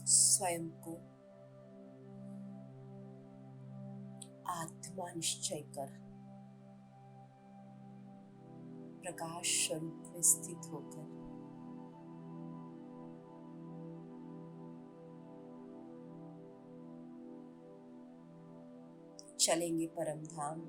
स्वयं को आत्मा निश्चय कर प्रकाश स्वरूप में स्थित होकर चलेंगे परम धाम।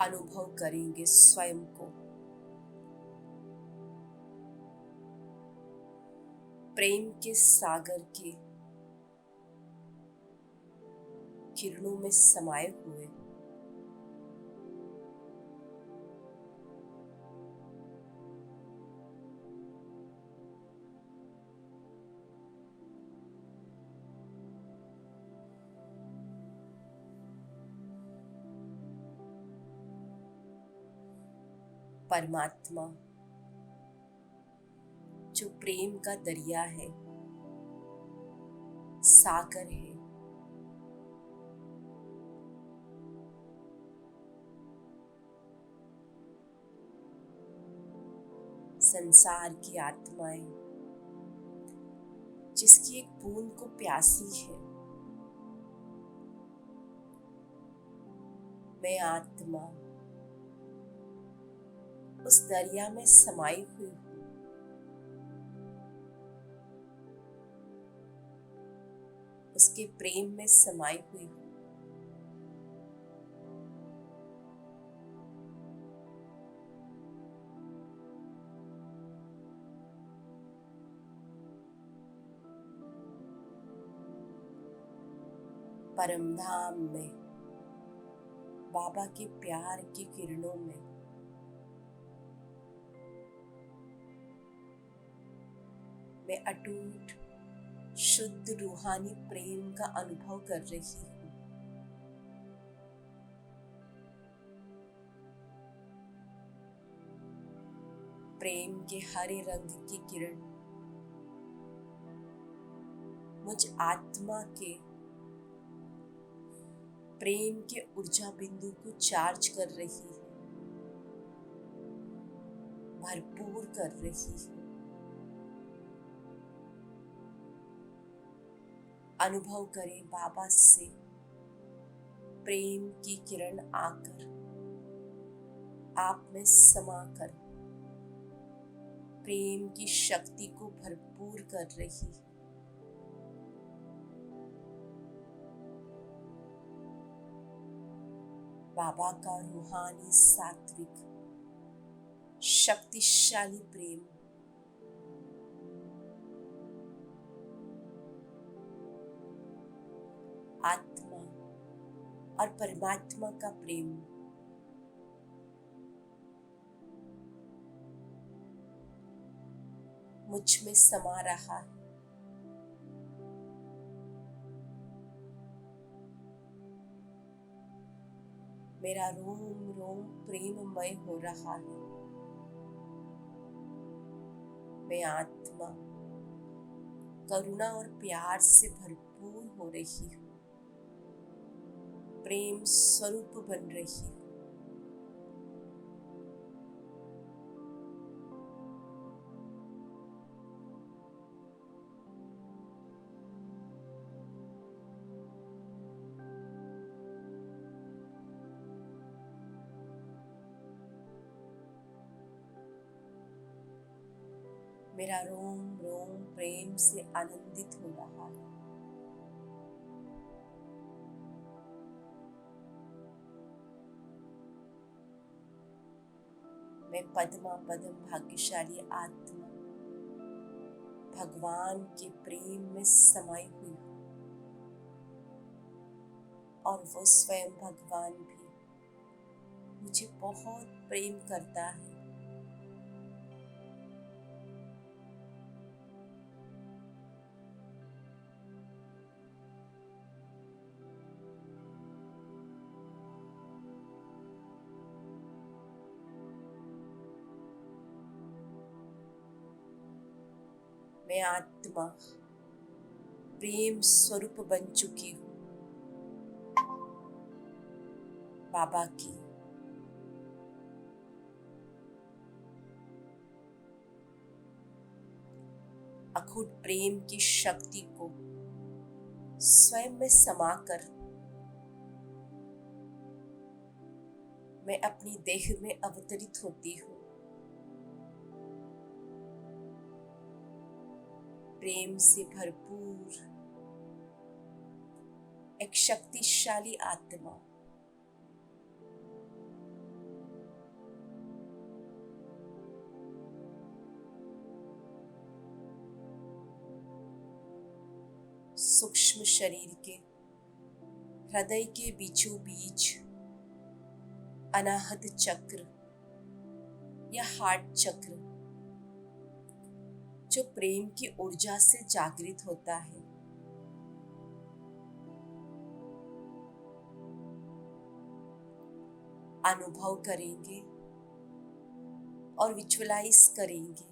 अनुभव करेंगे स्वयं को प्रेम के सागर के किरणों में समाये हुए। परमात्मा जो प्रेम का दरिया है, सागर है, संसार की आत्माएं जिसकी एक बूंद को प्यासी है, मैं आत्मा उस दरिया में समाई हुई हूँ। उसके प्रेम में समाई हुई हूँ। परमधाम में बाबा के प्यार की किरणों में मैं अटूट शुद्ध रूहानी प्रेम का अनुभव कर रही हूँ। प्रेम के हरे रंग की किरण मुझ आत्मा के प्रेम के ऊर्जा बिंदु को चार्ज कर रही है, भरपूर कर रही है। अनुभव करें बाबा से प्रेम की किरण आकर आप में समाकर प्रेम की शक्ति को भरपूर कर रही है। बाबा का रूहानी सात्विक शक्तिशाली प्रेम आत्मा और परमात्मा का प्रेम मुझ में समा रहा है। मेरा रोम रोम प्रेममय हो रहा है। मैं आत्मा करुणा और प्यार से भरपूर हो रही हूँ, प्रेम स्वरूप बन रही हूँ। मेरा रोम रोम प्रेम से आनंदित हो रहा है। मैं पद्मा पद्म भाग्यशाली आत्मा भगवान के प्रेम में समाई हुई हूँ और वो स्वयं भगवान भी मुझे बहुत प्रेम करता है। मैं आत्मा प्रेम स्वरूप बन चुकी हूँ बाबा की। अखूट प्रेम की शक्ति को स्वयं में समाकर मैं अपनी देह में अवतरित होती हूँ। प्रेम से भरपूर एक शक्तिशाली आत्मा, सूक्ष्म शरीर के हृदय के बीचों बीच अनाहत चक्र या हार्ट चक्र जो प्रेम की ऊर्जा से जागृत होता है, अनुभव करेंगे और विजुअलाइज करेंगे।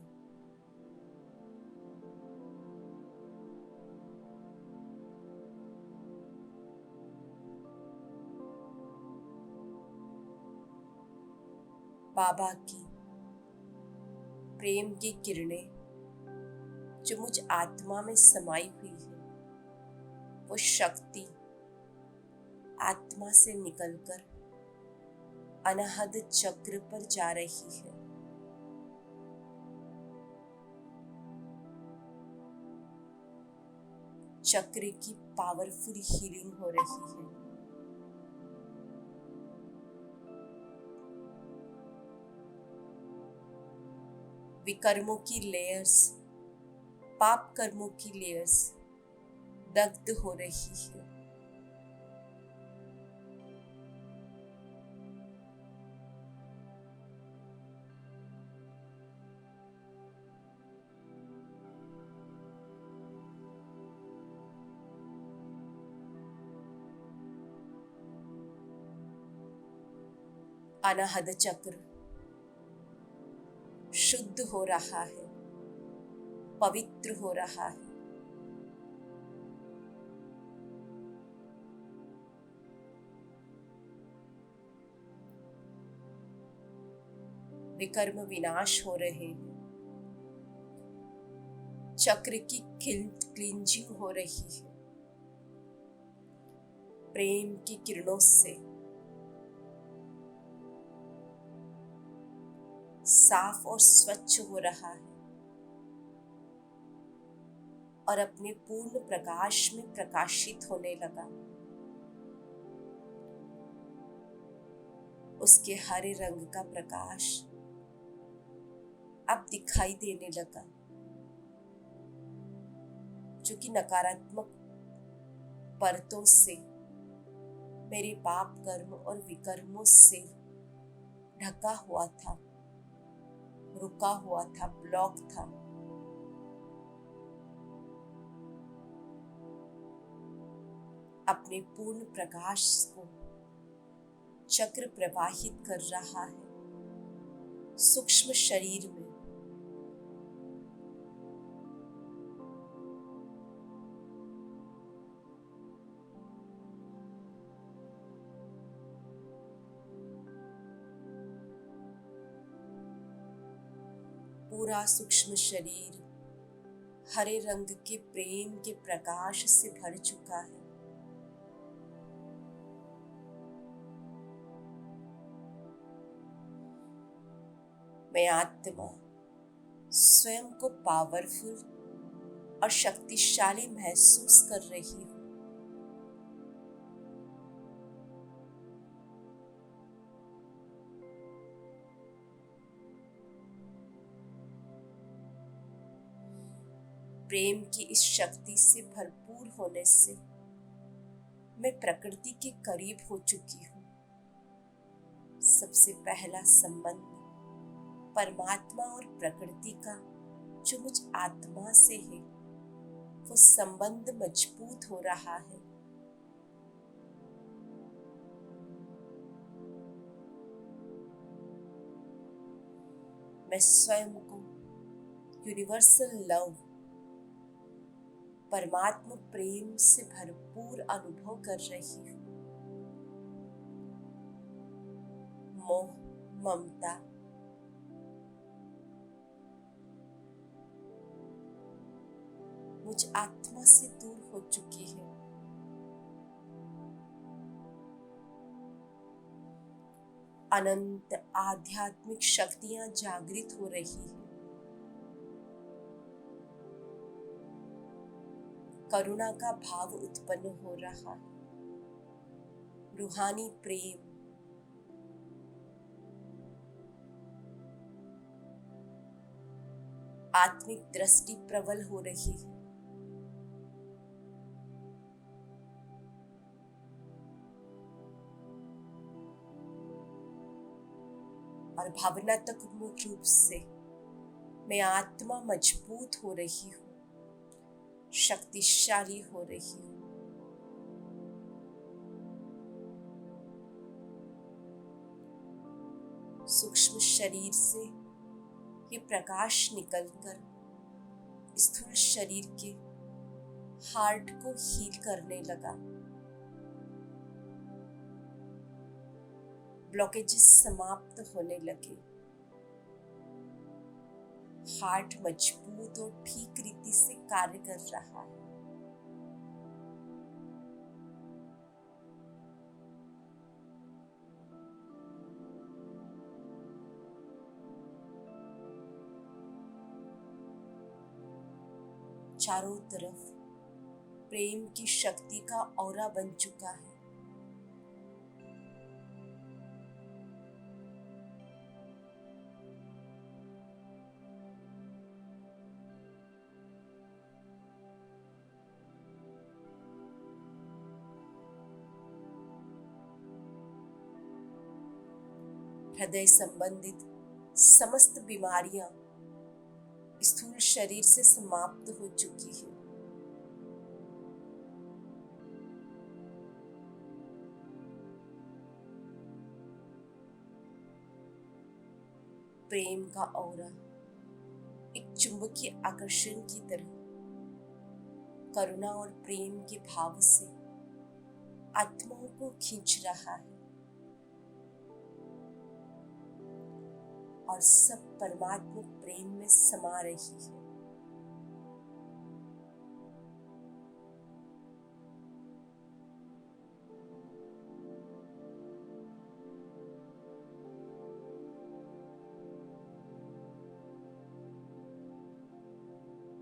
बाबा की प्रेम की किरणें जो मुझ आत्मा में समाई हुई है, वो शक्ति आत्मा से निकलकर अनाहत चक्र पर जा रही है। चक्र की पावरफुल हीलिंग हो रही है। विकर्मों की लेयर्स, पाप कर्मों की लेयर्स दग्ध हो रही है। अनाहत चक्र शुद्ध हो रहा है, पवित्र हो रहा है। विकर्म विनाश हो रहे हैं। चक्र की क्लींजिंग हो रही है। प्रेम की किरणों से साफ और स्वच्छ हो रहा है और अपने पूर्ण प्रकाश में प्रकाशित होने लगा। उसके हरे रंग का प्रकाश अब दिखाई देने लगा, जो कि नकारात्मक परतों से, मेरे पाप कर्म और विकर्मों से ढका हुआ था, रुका हुआ था, ब्लॉक था। अपने पूर्ण प्रकाश को चक्र प्रवाहित कर रहा है सूक्ष्म शरीर में। पूरा सूक्ष्म शरीर हरे रंग के प्रेम के प्रकाश से भर चुका है। मैं आत्मा स्वयं को पावरफुल और शक्तिशाली महसूस कर रही हूँ। प्रेम की इस शक्ति से भरपूर होने से मैं प्रकृति के करीब हो चुकी हूँ। सबसे पहला संबंध परमात्मा और प्रकृति का जो मुझ आत्मा से है, वो संबंध मजबूत हो रहा है। मैं स्वयं को यूनिवर्सल लव परमात्मा प्रेम से भरपूर अनुभव कर रही हूँ। मोह, ममता, मुझ आत्मा से दूर हो चुकी है। अनंत आध्यात्मिक शक्तियां जागृत हो रही है। करुणा का भाव उत्पन्न हो रहा है। रूहानी प्रेम, आत्मिक दृष्टि प्रबल हो रही है। और भावनात्मक रूप से मैं आत्मा मजबूत हो रही हूँ, शक्तिशाली हो रही हूँ। सूक्ष्म शरीर से ये प्रकाश निकलकर स्थूल शरीर के हार्ट को हील करने लगा। ब्लॉकेजेस समाप्त होने लगे। हार्ट मजबूत और ठीक रीति से कार्य कर रहा है। चारों तरफ प्रेम की शक्ति का ऑरा बन चुका है। हृदय संबंधित समस्त बीमारियां स्थूल शरीर से समाप्त हो चुकी है। प्रेम का ऑरा एक चुंबकीय आकर्षण की तरह करुणा और प्रेम के भाव से आत्माओं को खींच रहा है और सब परमात्मा प्रेम में समा रही है।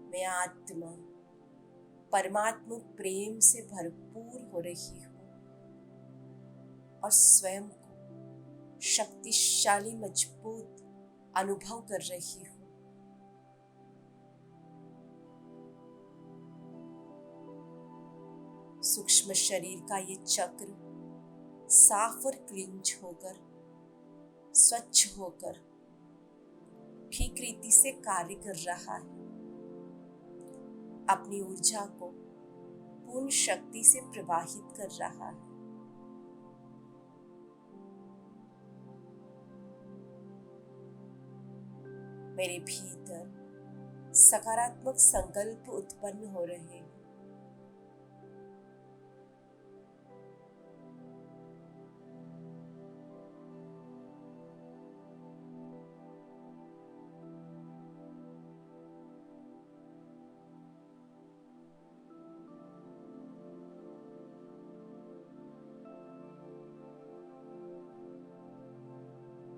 मैं आत्मा परमात्मा प्रेम से भरपूर हो रही हूँ और स्वयं को शक्तिशाली मजबूत अनुभव कर रही हूँ। सूक्ष्म शरीर का ये चक्र साफ और क्लींच होकर, स्वच्छ होकर ठीक रीति से कार्य कर रहा है। अपनी ऊर्जा को पूर्ण शक्ति से प्रवाहित कर रहा है। मेरे भीतर सकारात्मक संकल्प उत्पन्न हो रहे हैं।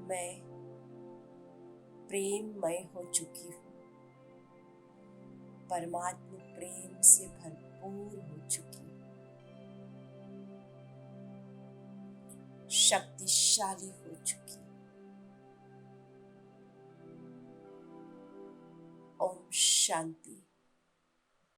मैं प्रेममय हो चुकी हूँ, परमात्मा प्रेम से भरपूर हो चुकी हूँ, शक्तिशाली हो चुकी हूँ। ओम शांति।